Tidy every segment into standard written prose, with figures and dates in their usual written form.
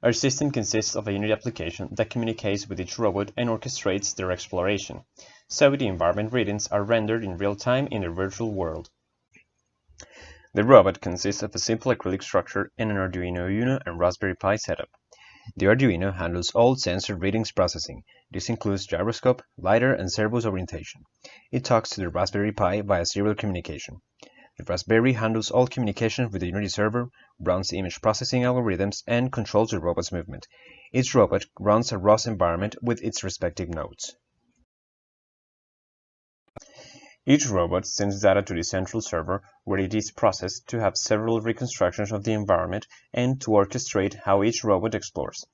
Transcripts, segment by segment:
Our system consists of a unit application that communicates with each robot and orchestrates their exploration, so the environment readings are rendered in real time in the virtual world. The robot consists of a simple acrylic structure and an Arduino Uno and Raspberry Pi setup. The Arduino handles all sensor readings processing. This includes gyroscope, lidar, and servos orientation. It talks to the Raspberry Pi via serial communication. The Raspberry handles all communication with the Unity server, runs the image processing algorithms, and controls the robot's movement. Each robot runs a ROS environment with its respective nodes. Each robot sends data to the central server, where it is processed to have several reconstructions of the environment and to orchestrate how each robot explores.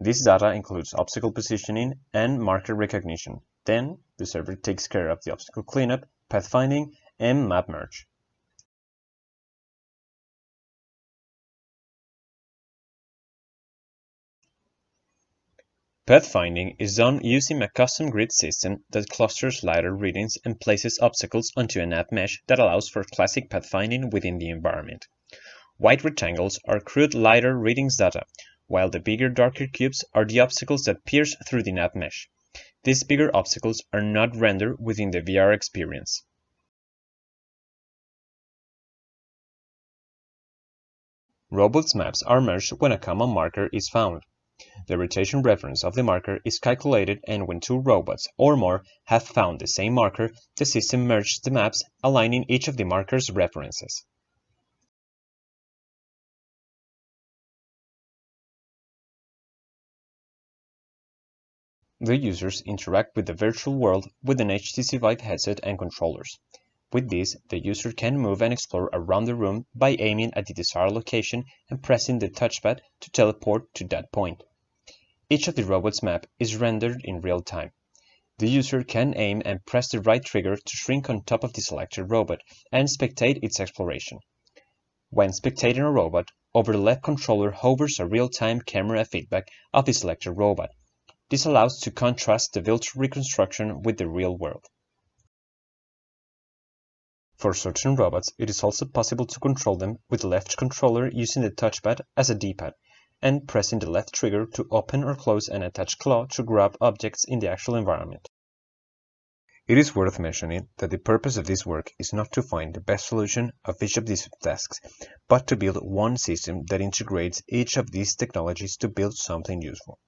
This data includes obstacle positioning and marker recognition. Then, the server takes care of the obstacle cleanup, pathfinding, and map merge. Pathfinding is done using a custom grid system that clusters lidar readings and places obstacles onto a nav mesh that allows for classic pathfinding within the environment. White rectangles are crude lidar readings data, while the bigger darker cubes are the obstacles that pierce through the nav mesh. These bigger obstacles are not rendered within the VR experience. Robots' maps are merged when a common marker is found. The rotation reference of the marker is calculated, and when two robots or more have found the same marker, the system merges the maps, aligning each of the marker's references. The users interact with the virtual world with an HTC Vive headset and controllers. With this, the user can move and explore around the room by aiming at the desired location and pressing the touchpad to teleport to that point. Each of the robot's map is rendered in real time. The user can aim and press the right trigger to shrink on top of the selected robot and spectate its exploration. When spectating a robot, over the left controller hovers a real-time camera feedback of the selected robot. This allows to contrast the virtual reconstruction with the real world. For certain robots, it is also possible to control them with the left controller using the touchpad as a D-pad, and pressing the left trigger to open or close an attached claw to grab objects in the actual environment. It is worth mentioning that the purpose of this work is not to find the best solution of each of these tasks, but to build one system that integrates each of these technologies to build something useful.